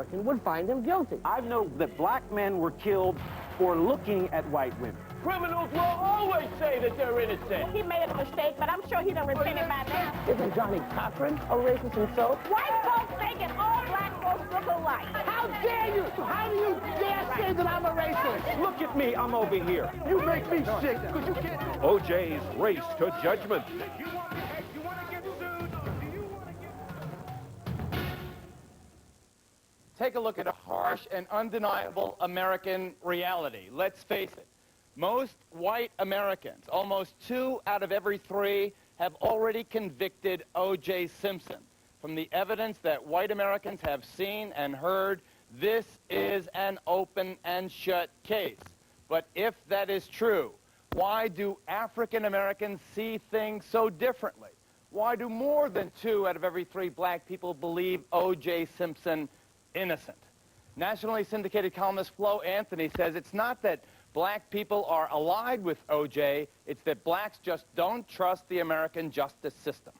American would find him guilty. I know that black men were killed for looking at white women. Criminals will always say that they're innocent. He made a mistake, but I'm sure he done repented by now. Isn't Johnny Cochran a racist himself? White folks making all black folks look alike. How dare you? How do you dare say that I'm a racist? Look at me, I'm over here. You make me sick because you can't do it. OJ's race to judgment. Take a look at a harsh and undeniable American reality. Let's face it. Most white Americans, almost 2 out of every 3, have already convicted O.J. Simpson. From the evidence that white Americans have seen and heard, this is an open and shut case. But if that is true, why do African Americans see things so differently? Why do more than 2 out of every 3 black people believe O.J. Simpson innocent? Nationally syndicated columnist Flo Anthony says it's not that black people are allied with O.J., it's that blacks just don't trust the American justice system.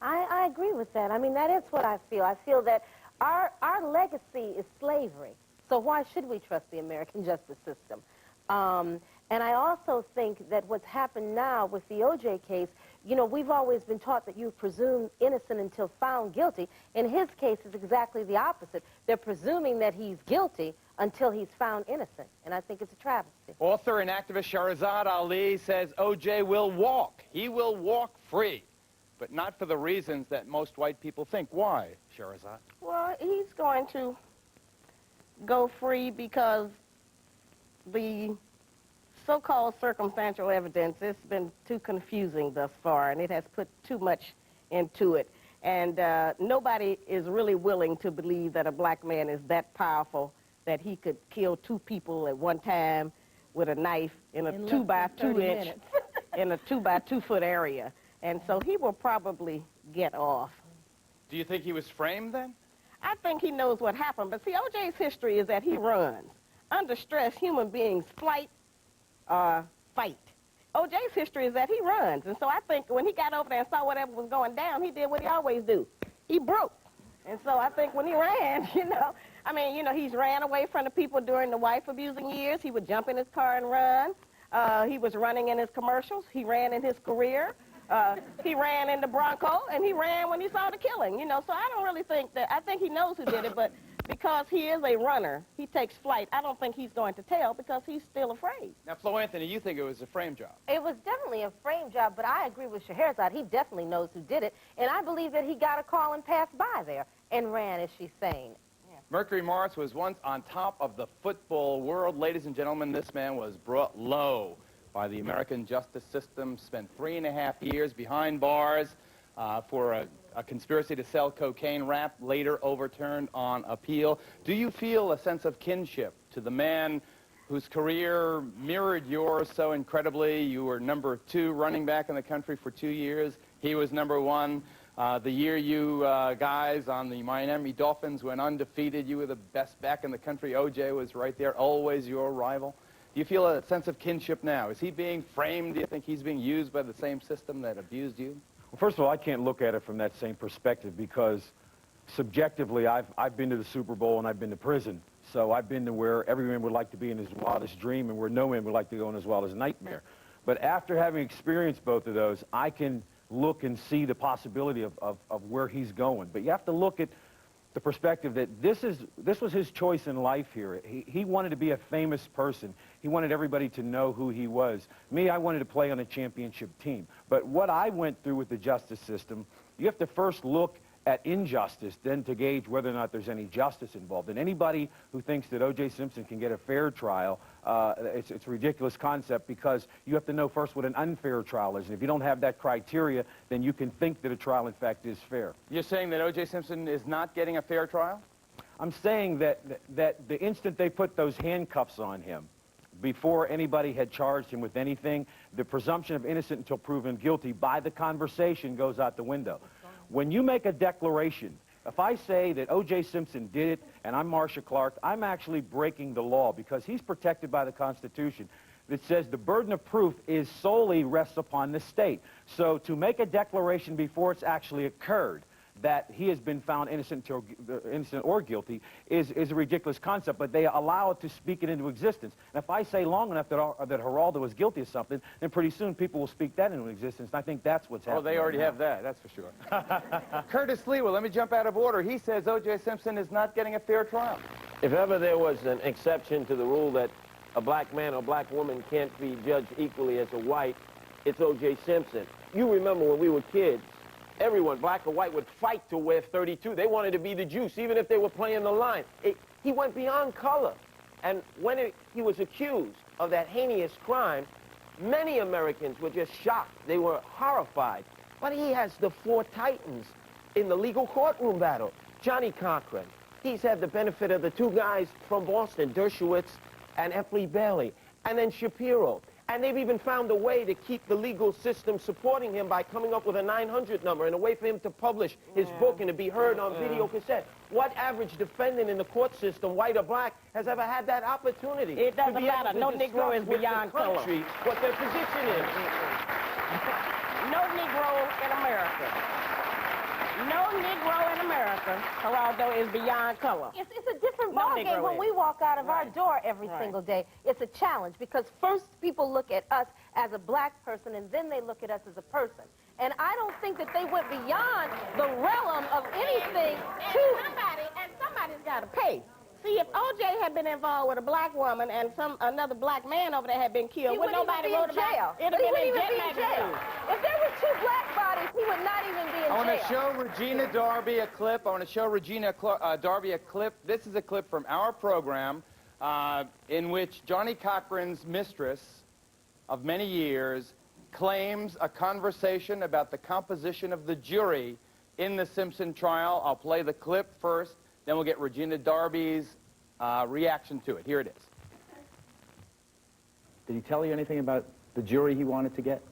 I agree with that. I mean, that is what I feel. I feel that our legacy is slavery. So why should we trust the American justice system? And I also think that what's happened now with the O.J. case, you know, we've always been taught that you presume innocent until found guilty. In his case, it's exactly the opposite. They're presuming that he's guilty until he's found innocent, and I think it's a travesty. Author and activist Sherazad Ali says O.J. will walk. He will walk free, but not for the reasons that most white people think. Why, Sherazad? Well, he's going to go free because the so-called circumstantial evidence has been too confusing thus far, and it has put too much into it. And nobody is really willing to believe that a black man is that powerful that he could kill 2 people at one time with a knife in a 2-by-2 inch, in a 2-by-2 foot area. And so he will probably get off. Do you think he was framed then? I think he knows what happened. But see, O.J.'s history is that he runs. Under stress, human beings flight or fight. O.J.'s history is that he runs. And so I think when he got over there and saw whatever was going down, he did what he always do. He broke. And so I think when he ran, you know, I mean, you know, he's ran away from the people during the wife-abusing years. He would jump in his car and run. He was running in his commercials. He ran in his career. He ran in the Bronco, and he ran when he saw the killing, you know. So I don't really think that, I think he knows who did it, but because he is a runner, he takes flight. I don't think he's going to tell because he's still afraid. Now, Flo Anthony, you think it was a frame job? It was definitely a frame job, but I agree with Sherazad. He definitely knows who did it, and I believe that he got a call and passed by there and ran, as she's saying. Mercury Morris was once on top of the football world. Ladies and gentlemen, this man was brought low by the American justice system, spent 3.5 years behind bars for a conspiracy to sell cocaine rap, later overturned on appeal. Do you feel a sense of kinship to the man whose career mirrored yours so incredibly? You were number 2 running back in the country for 2 years. He was number 1. The year you guys on the Miami Dolphins went undefeated, you were the best back in the country. O.J. was right there, always your rival. Do you feel a sense of kinship now? Is he being framed? Do you think he's being used by the same system that abused you? Well, first of all, I can't look at it from that same perspective because subjectively, I've been to the Super Bowl and I've been to prison. So I've been to where every man would like to be in his wildest dream and where no man would like to go in his wildest nightmare. But after having experienced both of those, I can look and see the possibility of where he's going. But you have to look at the perspective that this was his choice in life here. He wanted to be a famous person. He wanted everybody to know who he was. Me, I wanted to play on a championship team. But what I went through with the justice system, you have to first look at injustice, then to gauge whether or not there's any justice involved. And anybody who thinks that O.J. Simpson can get a fair trial, it's a ridiculous concept because you have to know first what an unfair trial is. And if you don't have that criteria, then you can think that a trial, in fact, is fair. You're saying that O.J. Simpson is not getting a fair trial? I'm saying that the instant they put those handcuffs on him, before anybody had charged him with anything, the presumption of innocent until proven guilty by the conversation goes out the window. When you make a declaration, if I say that O.J. Simpson did it and I'm Marcia Clark, I'm actually breaking the law because he's protected by the Constitution that says the burden of proof is solely rests upon the state. So to make a declaration before it's actually occurred, that he has been found innocent or guilty is a ridiculous concept, but they allow it to speak it into existence. And if I say long enough that Geraldo is guilty of something, then pretty soon people will speak that into existence, and I think that's what's happening. Oh, they already right now. have that, that's for sure. Curtis Sliwa, let me jump out of order. He says O.J. Simpson is not getting a fair trial. If ever there was an exception to the rule that a black man or black woman can't be judged equally as a white, it's O.J. Simpson. You remember when we were kids, everyone, black or white, would fight to wear 32. They wanted to be the juice, even if they were playing the line. He went beyond color. And when he was accused of that heinous crime, many Americans were just shocked. They were horrified. But he has the four titans in the legal courtroom battle. Johnny Cochran. He's had the benefit of the two guys from Boston, Dershowitz and F. Lee Bailey, and then Shapiro. And they've even found a way to keep the legal system supporting him by coming up with a 900 number and a way for him to publish his book and to be heard on video cassette. What average defendant in the court system, white or black, has ever had that opportunity? It doesn't matter. No Negro is beyond color. What their position is. No Negro in America. No Negro in America, Geraldo, is beyond color. It's a different No ballgame Negro when is. we walk out of our door every Right. single day. It's a challenge because first people look at us as a black person and then they look at us as a person. And I don't think that they went beyond the realm of anything And somebody's got to pay. See, if O.J. had been involved with a black woman and another black man over there had been killed, He wouldn't wouldn't nobody even wrote be in jail. about it? It'd have been in He Jet wouldn't even be in jail. magazine. If there were two black bodies, he would not even be in I want jail. to show Regina Darby a clip. I want to show Regina Darby a clip. This is a clip from our program in which Johnny Cochran's mistress of many years claims a conversation about the composition of the jury in the Simpson trial. I'll play the clip first, then we'll get Regina Darby's reaction to it. Here it is. Did he tell you anything about the jury he wanted to get?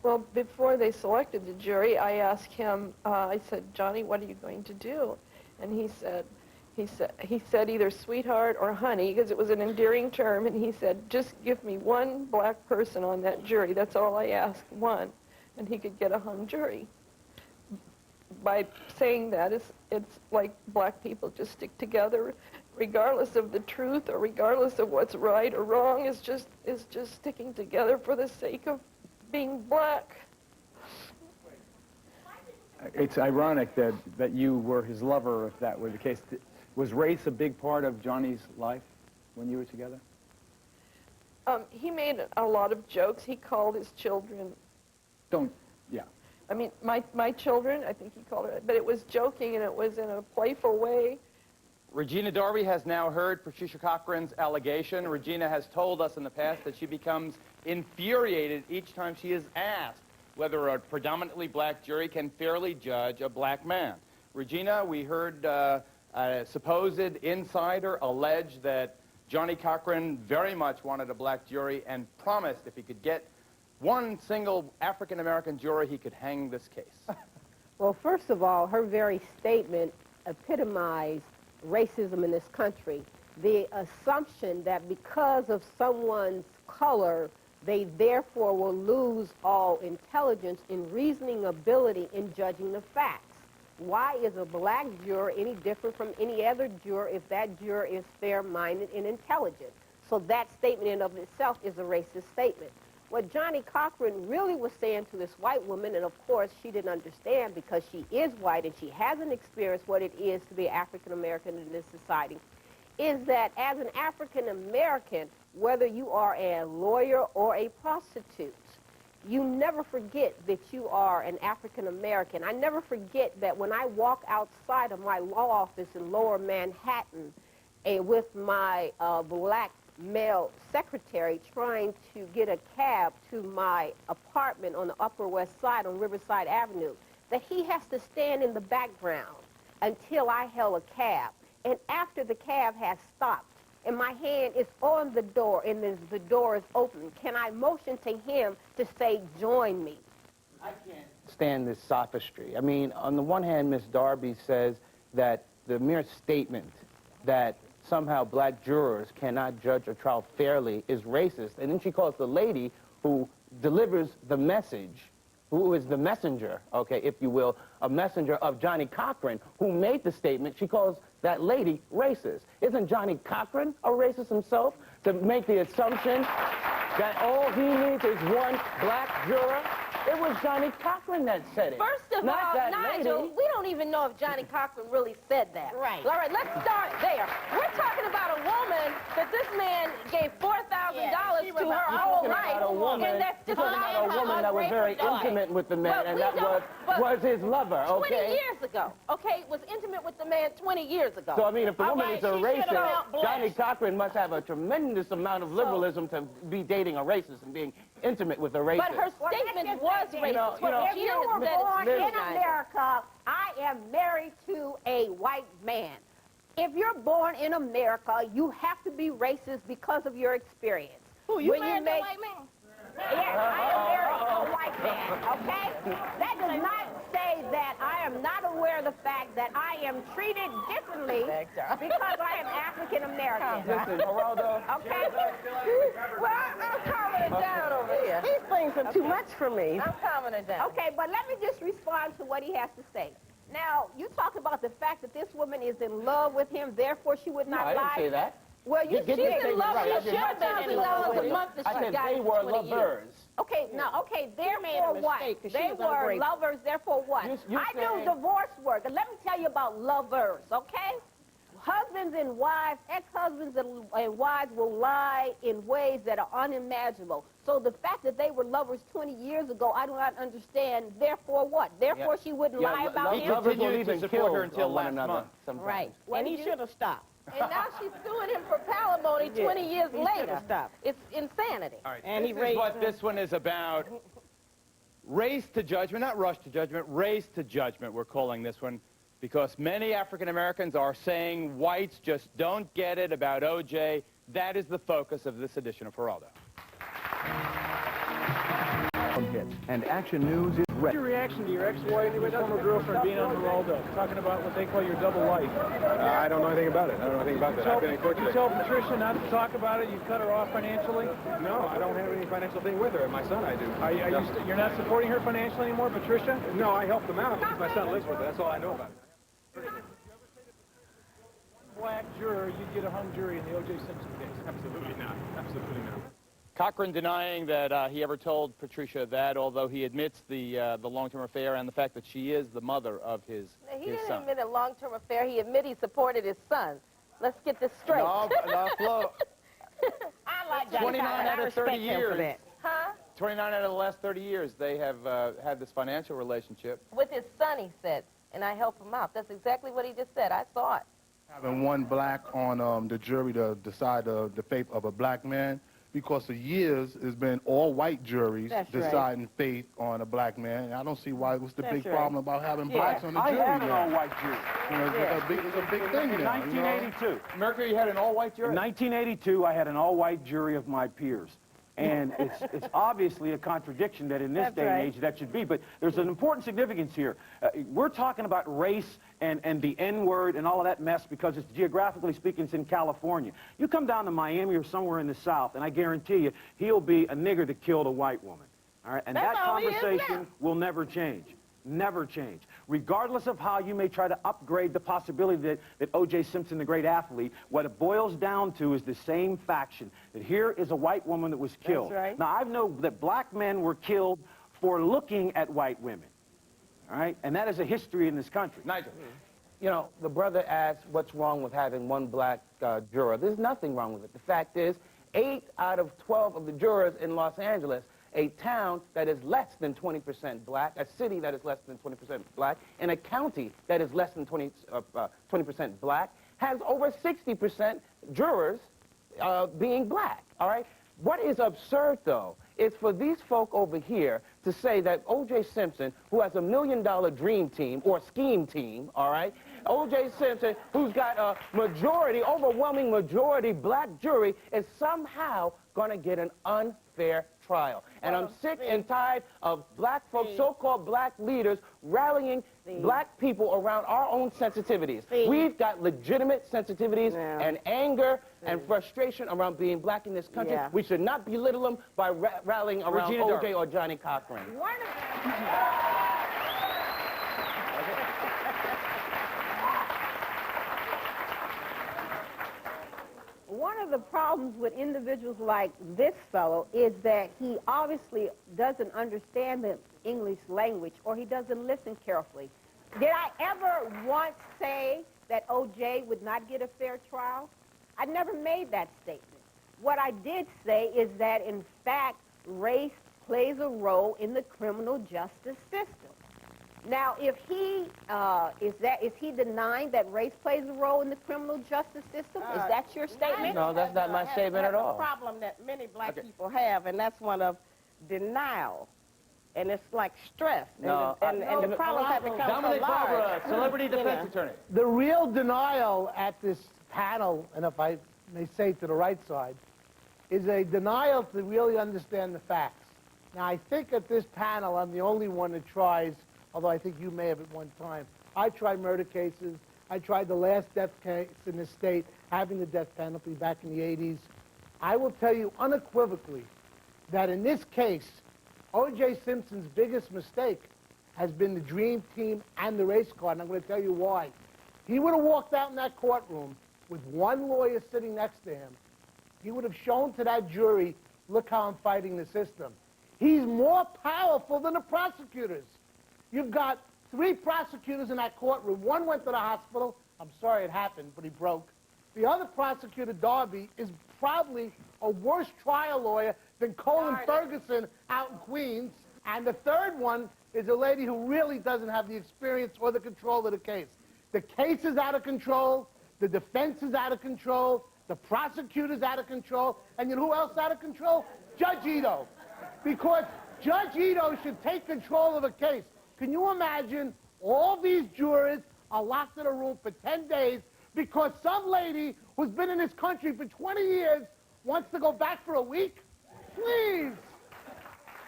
Well, before they selected the jury, I asked him, I said, Johnny, what are you going to do? And he said either sweetheart or honey, because it was an endearing term, and he said, just give me one black person on that jury. That's all I asked, one. And he could get a hung jury. By saying that, it's like black people just stick together, regardless of the truth or regardless of what's right or wrong, is just sticking together for the sake of being black. It's ironic that you were his lover, if that were the case. Was race a big part of Johnny's life when you were together? He made a lot of jokes. He called his children, Yeah. I mean, my children, I think he called it, but it was joking and it was in a playful way. Regina Darby has now heard Patricia Cochran's allegation. Regina has told us in the past that she becomes infuriated each time she is asked whether a predominantly black jury can fairly judge a black man. Regina, we heard a supposed insider allege that Johnny Cochran very much wanted a black jury and promised if he could get one single African-American juror, he could hang this case. Well, first of all, her very statement epitomized racism in this country. The assumption that because of someone's color, they therefore will lose all intelligence in reasoning ability in judging the facts. Why is a black juror any different from any other juror if that juror is fair-minded and intelligent? So that statement in of itself is a racist statement. What Johnny Cochran really was saying to this white woman, and of course she didn't understand because she is white and she hasn't experienced what it is to be African American in this society, is that as an African American, whether you are a lawyer or a prostitute, you never forget that you are an African American. I never forget that when I walk outside of my law office in Lower Manhattan with my black male secretary trying to get a cab to my apartment on the Upper West Side on Riverside Avenue, that he has to stand in the background until I hail a cab. And after the cab has stopped and my hand is on the door and the door is open, can I motion to him to say, join me? I can't stand this sophistry. I mean, on the one hand, Ms. Darby says that the mere statement that somehow black jurors cannot judge a trial fairly is racist. And then she calls the lady who delivers the message who is the messenger, okay, if you will, a messenger of Johnny Cochran, who made the statement, she calls that lady racist. Isn't Johnny Cochran a racist himself to make the assumption that all he needs is one black juror? It was Johnny Cochran that said it. First of not all, that Nigel, lady. we don't even know if Johnny Cochran really said that. Right. All right, let's start there. We're talking about a woman that this man gave $4,000 to her whole life. About a woman, and that's just talking about a woman that was very intimate with the man, and that was his lover, okay? 20 years ago, okay? Was intimate with the man 20 years ago. So, I mean, if the woman is a racist, felt Johnny Cochran must have a tremendous amount of liberalism to be dating a racist and being intimate with a racist. But her statement was racist. If you were born in America, I am married to a white man. If you're born in America, you have to be racist because of your experience. Who, you married a white man? Yes, I am married to a white man, okay? That does not say that I am not aware of the fact that I am treated differently because I am African American. Listen, Geraldo. Okay? Well, I'm calming it down over here. These things are too much for me. I'm calming it down. Okay, but let me just respond to what he has to say. Now, you talk about the fact that this woman is in love with him, therefore she would not No, I lie. didn't say that. Well, she's in love right. with him. $4,000 a month that I she said got they in were 20 years. lovers. Okay, now, okay, therefore made a what? mistake 'cause she They was were ungrateful. lovers, therefore what? You I do saying- divorce work, and let me tell you about lovers, okay? Husbands and wives, ex-husbands and wives will lie in ways that are unimaginable. So the fact that they were lovers 20 years ago, I do not understand. Therefore what? Therefore she wouldn't lie about him? Lovers will continued to even support kill her until one last another month. sometimes. Right. What And did he you- should have stopped. And now she's suing him for palimony 20 years he later. should've stopped. It's insanity. All right, And he this is raised what him. this one is about. Race to judgment, not rush to judgment, race to judgment, we're calling this one, because many African Americans are saying whites just don't get it about O.J. That is the focus of this edition of Geraldo. And Action News is ready. What's your reaction to your ex-wife and former girlfriend being on Geraldo, talking about what they call your double life? I don't know anything about it. I don't know anything about that. I've been in court You today. tell Patricia not to talk about it, you cut her off financially? No, I don't have any financial thing with her. My son, I do. You're not supporting her financially anymore, Patricia? No, I helped them out because my son lives with her. That's all I know about it. Black juror, you'd get a hung jury in the O.J. Simpson case. Absolutely not. Absolutely not. Cochran denying that he ever told Patricia that, although he admits the long-term affair and the fact that she is the mother of his He didn't son. admit a long-term affair. He admitted he supported his son. Let's get this straight. No, Flo. I like Johnny 29 Cochran. out I of 30 respect him for years. that. Huh? 29 out of the last 30 years, they have had this financial relationship. With his son, he said, and I helped him out. That's exactly what he just said. I saw it. Having one black on the jury to decide the fate of a black man, because for years it's been all white juries deciding fate on a black man. And I don't see what's the big problem about having blacks on the jury I had an now. all-white jury. You know, it's a big thing In now. 1982. Mercury had an all-white jury? In 1982, I had an all-white jury of my peers. And it's obviously a contradiction that in this day and age that should be. But there's an important significance here. We're talking about race and the N-word and all of that mess because it's geographically speaking, it's in California. You come down to Miami or somewhere in the South, and I guarantee you, he'll be a nigger that killed a white woman. All right? And that conversation will never change. Never change. Regardless of how you may try to upgrade the possibility that O.J. Simpson, the great athlete, what it boils down to is the same faction. That here is a white woman that was killed. That's right. Now, I know that black men were killed for looking at white women. All right? And that is a history in this country. Nigel. You know, the brother asked what's wrong with having one black juror. There's nothing wrong with it. The fact is, 8 out of 12 of the jurors in Los Angeles, a town that is less than 20% black, a city that is less than 20% black, and a county that is less than 20% black, has over 60% jurors being black, all right? What is absurd, though, is for these folk over here to say that O.J. Simpson, who has $1 million dream team or scheme team, all right, O.J. Simpson, who's got a majority, overwhelming majority black jury, is somehow going to get an unfair trial. And I'm sick and tired of black folks, so-called black leaders, rallying black people around our own sensitivities. We've got legitimate sensitivities and anger and frustration around being black in this country. We should not belittle them by rallying around O.J. or Johnny Cochran. One of the problems with individuals like this fellow is that he obviously doesn't understand the English language, or he doesn't listen carefully. Did I ever once say that O.J. would not get a fair trial? I never made that statement. What I did say is that, in fact, race plays a role in the criminal justice system. Now, if he is he denying that race plays a role in the criminal justice system? Is that your statement? No, that's not my statement at all. That's a problem that many black people have, and that's one of denial. And it's like stress. No, and the problems have become Dominic so large. Barbara, celebrity defense attorney. The real denial at this panel, and if I may say to the right side, is a denial to really understand the facts. Now, I think at this panel, I'm the only one that tries, although I think you may have at one time. I tried murder cases. I tried the last death case in this state, having the death penalty back in the 80s. I will tell you unequivocally that in this case, O.J. Simpson's biggest mistake has been the dream team and the race card, and I'm going to tell you why. He would have walked out in that courtroom with one lawyer sitting next to him. He would have shown to that jury, look how I'm fighting the system. He's more powerful than the prosecutors. You've got 3 prosecutors in that courtroom. One went to the hospital. I'm sorry it happened, but he broke. The other prosecutor, Darby, is probably a worse trial lawyer than Colin Ferguson out in Queens. And the third one is a lady who really doesn't have the experience or the control of the case. The case is out of control. The defense is out of control. The prosecutor's out of control. And you know who else out of control? Judge Ito. Because Judge Ito should take control of a case. Can you imagine all these jurors are locked in a room for 10 days because some lady who's been in this country for 20 years wants to go back for a week? Please.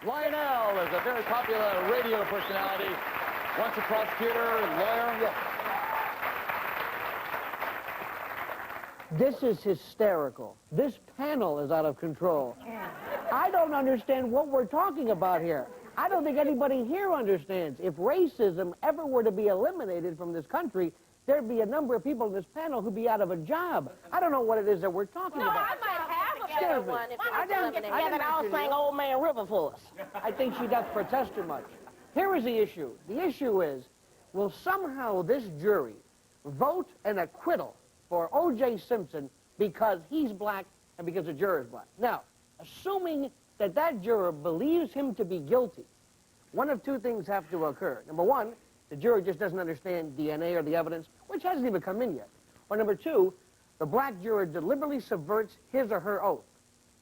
Lionel is a very popular radio personality, once a prosecutor and lawyer. This is hysterical. This panel is out of control. I don't understand what we're talking about here. I don't think anybody here understands. If racism ever were to be eliminated from this country, there'd be a number of people in this panel who'd be out of a job. I don't know what it is that we're talking about. I might have a better one if I don't get together and all sing Old Man River for us. I think she does protest too much. Here is the issue. The issue is, will somehow this jury vote an acquittal for O.J. Simpson because he's black and because the juror is black? Now, assuming that that juror believes him to be guilty, one of 2 things have to occur. Number 1, the juror just doesn't understand DNA or the evidence, which hasn't even come in yet. Or number 2, the black juror deliberately subverts his or her oath.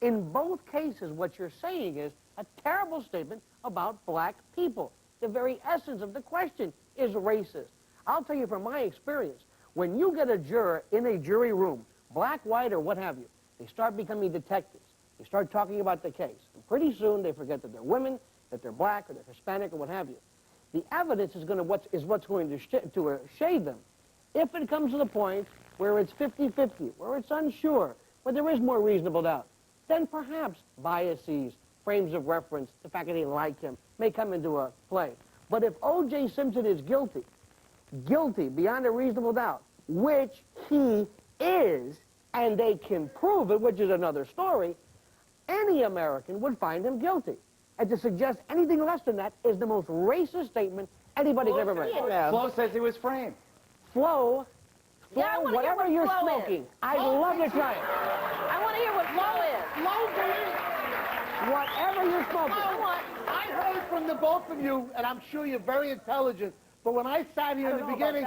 In both cases, what you're saying is a terrible statement about black people. The very essence of the question is racist. I'll tell you from my experience, when you get a juror in a jury room, black, white, or what have you, they start becoming detectives. They start talking about the case. And pretty soon they forget that they're women, that they're black, or they're Hispanic, or what have you. The evidence is what's going to shade them. If it comes to the point where it's 50-50, where it's unsure, where there is more reasonable doubt, then perhaps biases, frames of reference, the fact that they like him, may come into a play. But if O.J. Simpson is guilty beyond a reasonable doubt, which he is, and they can prove it, which is another story, any American would find him guilty. And to suggest anything less than that is the most racist statement anybody's ever made. Flo says he was framed. Flo, whatever you're smoking, I'd love to try it. I want to hear what Flo is. Whatever you're smoking. I heard from the both of you, and I'm sure you're very intelligent, but when I sat here in the beginning,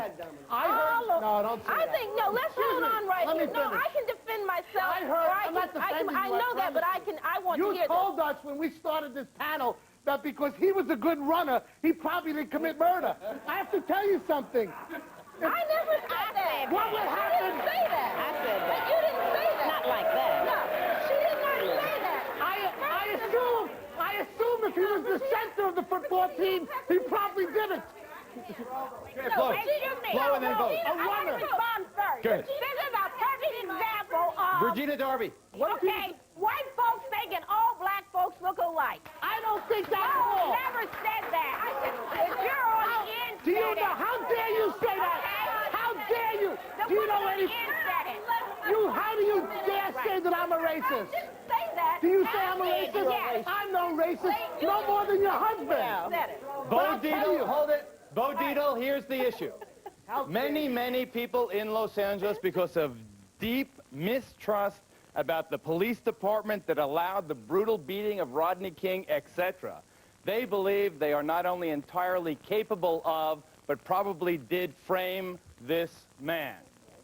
I heard... No, don't say that. I think, no, let's hold on right here. No, I can defend myself. I heard... I'm not defending I know that, but I want to hear You told us when we started this panel that because he was a good runner, he probably didn't commit murder. I have to tell you something. I never said that. What would happen? She didn't say that. I said that. But you didn't say that. Not like that. No, she did not say that. I assume if he was the center of the football team, he probably did it. Flo. Flo and then vote. A runner. Good. This is a perfect example of, Regina Darby. okay, white folks thinking all black folks look alike. I don't think that at I all. never said that. If you're on the inside, Do you know? How dare you say that? How dare you? Do you know any? How do you dare say that I'm a racist? say that. Do you say I'm a I said racist? yes. I'm no racist. No more than your husband. Bo Dietl, hold it. Bo Dietl, here's the issue. Many people in Los Angeles, because of deep mistrust about the police department that allowed the brutal beating of Rodney King, etc., they believe they are not only entirely capable of, but probably did frame this man.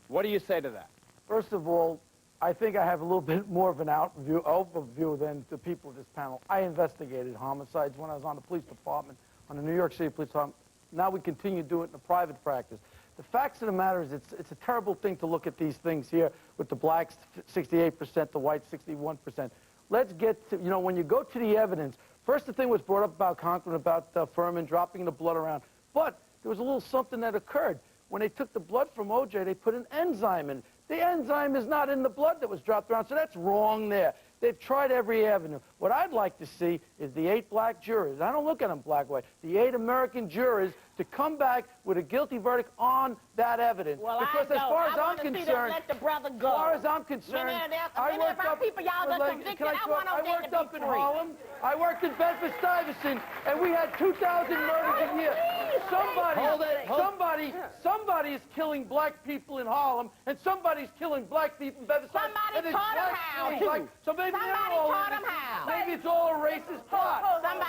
What do you say to that? First of all, I think I have a little bit more of an overview than the people of this panel. I investigated homicides when I was on the police department, on the New York City Police Department. Now we continue to do it in the private practice. The facts of the matter is it's a terrible thing to look at these things here with the blacks 68%, the whites 61%. Let's get to, when you go to the evidence, first the thing was brought up about Conklin, about Furman dropping the blood around. But there was a little something that occurred. When they took the blood from O.J., they put an enzyme in. The enzyme is not in the blood that was dropped around, so that's wrong there. They've tried every avenue. What I'd like to see is the 8 black jurors, I don't look at them black white, the 8 American jurors to come back with a guilty verdict on that evidence. Well, because I as far as I I'm see them concerned, let the brother go. as far as I'm concerned, I worked up, people y'all done convicted. I want I them worked to be up in free. Harlem. I worked in Bedford-Stuyvesant, and we had 2,000 murders a year. Somebody is killing black people in Harlem, and somebody's killing black people in Bedford-Stuyvesant. Somebody taught them how to. So maybe Somebody taught them how. Maybe it's all a racist plot.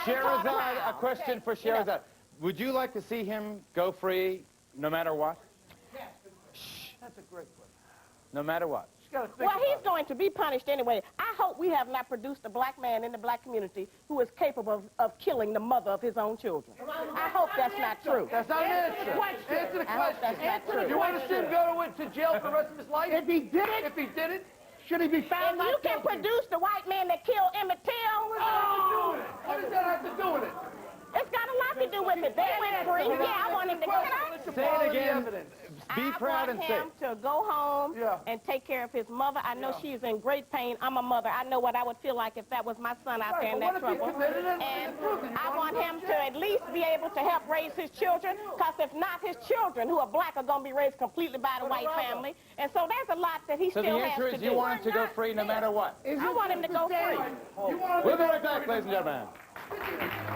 Sherazad, a question for Sherazad. Would you like to see him go free no matter what? That's a great question. No matter what? Well, he's going to be punished anyway. I hope we have not produced a black man in the black community who is capable of killing the mother of his own children. I hope that's not true. That's not an answer. Answer the I hope that's question. not true. You want to see him go to jail for the rest of his life? If he did it, should he be found If not you can guilty? produce the white man that killed Emmett Till, What does that have to do with it? it's got a lot to do with it. They went free. Yeah, I want him to Say it again. Be proud and say I want him to go home Yeah. and take care of his mother. I know she's in great pain. I'm a mother. I know what I would feel like if that was my son out there in that trouble. And I want him to at least be able to help raise his children, because if not, his children who are black are going to be raised completely by the white family. And so there's a lot that he So still the has answer to is do. you want him to go free no matter what? I want him to go free. We'll be right back, ladies and gentlemen.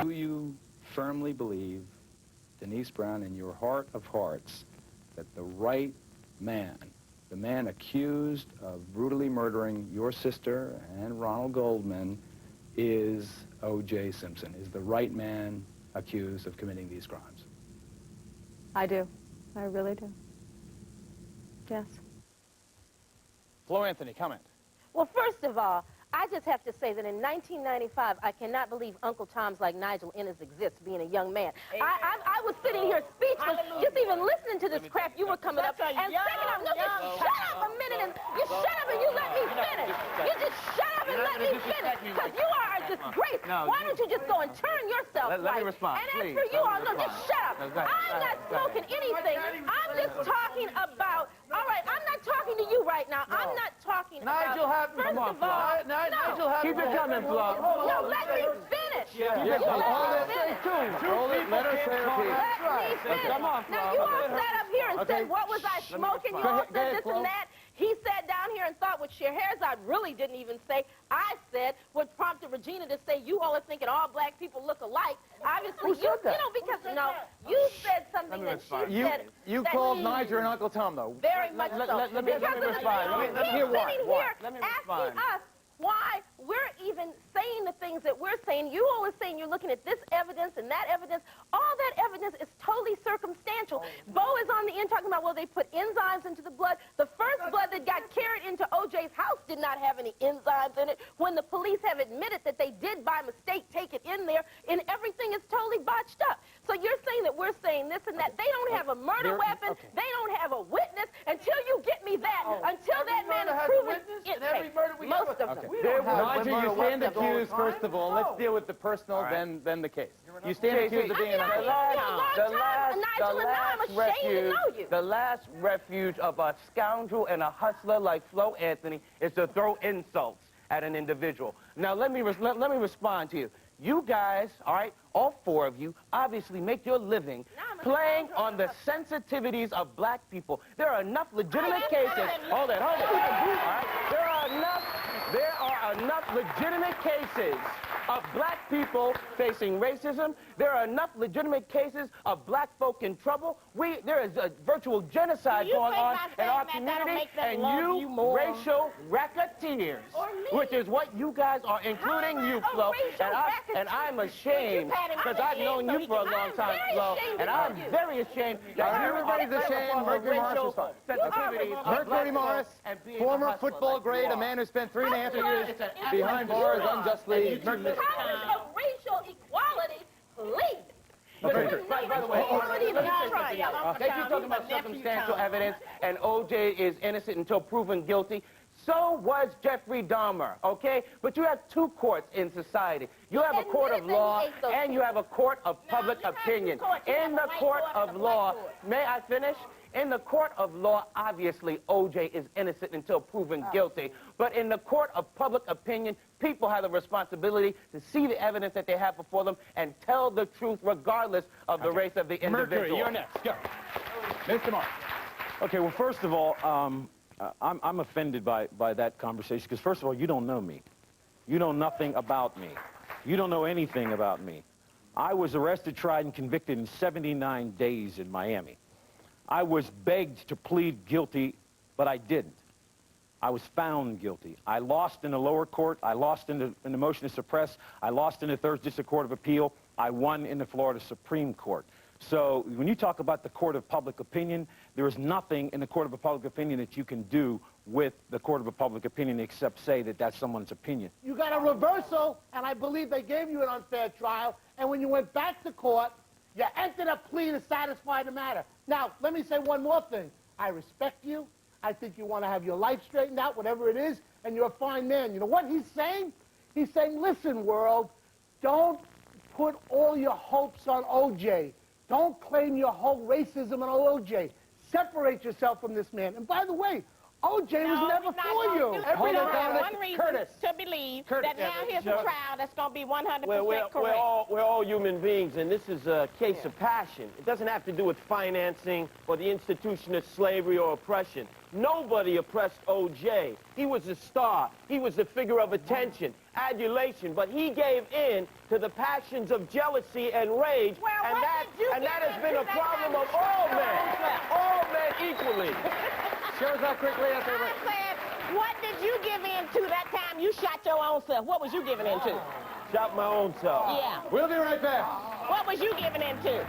Do you firmly believe, Denise Brown, in your heart of hearts, that the right man, the man accused of brutally murdering your sister and Ronald Goldman, is O.J. Simpson, is the right man accused of committing these crimes? I do. I really do. Yes. Flo Anthony, comment. Well, first of all, I just have to say that in 1995, I cannot believe Uncle Toms like Nigel Innes exist, being a young man. I was sitting here speechless, just even listening to this crap you were coming up. And second off, no, just shut up a minute, and you shut up and you let me finish. You just shut up and let me finish, because you are a disgrace. Why don't you just go and turn yourself right? Let me respond, And please. as for you all, no, just shut up. No, go ahead. I'm not smoking anything. I'm just talking about, all right, I'm not talking to you right now. I'm not talking about, first of all, Keep it coming, Flo. no, let me finish. Hold it. Let her say her piece. Let me finish. Come on, Now, you all sat up here and said, what was I smoking? You all said this and that. He sat down here and thought what Sherazad really didn't even say, I said, what prompted Regina to say you all are thinking all black people look alike. Obviously, you know, because, no, you said something that she said. You that called he- Niger and Uncle Tom, though. Very much so. Let me respond. Let me hear why. Let me respond. Asking us why we're even saying the things that we're saying. You always saying you're looking at this evidence and that evidence. All that evidence is totally circumstantial. Bo is on the end talking about, well, they put enzymes into the blood. The first blood that got carried into O.J.'s house did not have any enzymes in it, when the police have admitted that they did by mistake take it in there, and everything is totally botched up. So you're saying that we're saying this and that. They don't have a murder weapon. They don't have a witness. Until you get me that, until that man is proven innocent. Most of them. Nigel, you stand accused, first of all. Let's deal with the personal, then the case. You stand accused of being an the last refuge of a scoundrel and a hustler like Flo Anthony is to throw insults at an individual. Now, let me respond to you. You guys, all right, all four of you, obviously make your living playing on the sensitivities of black people. There are enough legitimate cases. Hold it. All right? There are enough legitimate cases of black people facing racism. There are enough legitimate cases of black folk in trouble. There is a virtual genocide going on in our community, and you racial racketeers, which is what you guys are, including you, Flo. And I'm ashamed, because I've known you for a long time, Flo, and I'm very ashamed that everybody's ashamed. Mercury Morris, former football great, a man who spent 3.5 years behind bars unjustly. Of racial equality, please. Okay. By the way, they keep talking about circumstantial evidence, and O.J. is innocent until proven guilty. So was Jeffrey Dahmer, okay? But you have two courts in society. You have a court of law, and you have a court of public opinion. In the court of law, may I finish? In the court of law, obviously, O.J. is innocent until proven guilty. But in the court of public opinion, people have the responsibility to see the evidence that they have before them and tell the truth regardless of the race of the individual. Mercury, you're next. Go. Mr. Morris. Okay, well, first of all, I'm offended by that conversation, because first of all, you don't know me. You know nothing about me. You don't know anything about me. I was arrested, tried, and convicted in 79 days in Miami. I was begged to plead guilty, but I didn't. I was found guilty. I lost in the lower court. I lost in the motion to suppress. I lost in the Third District Court of Appeal. I won in the Florida Supreme Court. So when you talk about the court of public opinion, there is nothing in the court of public opinion that you can do with the court of public opinion except say that that's someone's opinion. You got a reversal, and I believe they gave you an unfair trial, and when you went back to court, you entered a plea to satisfy the matter. Now, let me say one more thing. I respect you. I think you want to have your life straightened out, whatever it is, and you're a fine man. You know what he's saying? He's saying, listen, world, don't put all your hopes on O.J. Don't claim your whole racism on O.J. Separate yourself from this man. And by the way, O.J. was never for you. Every one reason to believe that now here's a trial that's going to be 100% correct. We're all human beings, and this is a case of passion. It doesn't have to do with financing or the institution of slavery or oppression. Nobody oppressed O.J. He was a star. He was the figure of attention, adulation, but he gave in to the passions of jealousy and rage, and that has been a problem of all men equally. Sherazad, quickly after I said, what did you give in to that time you shot your own self? What was you giving in to? Shot my own self. Yeah. We'll be right back. What was you giving in to?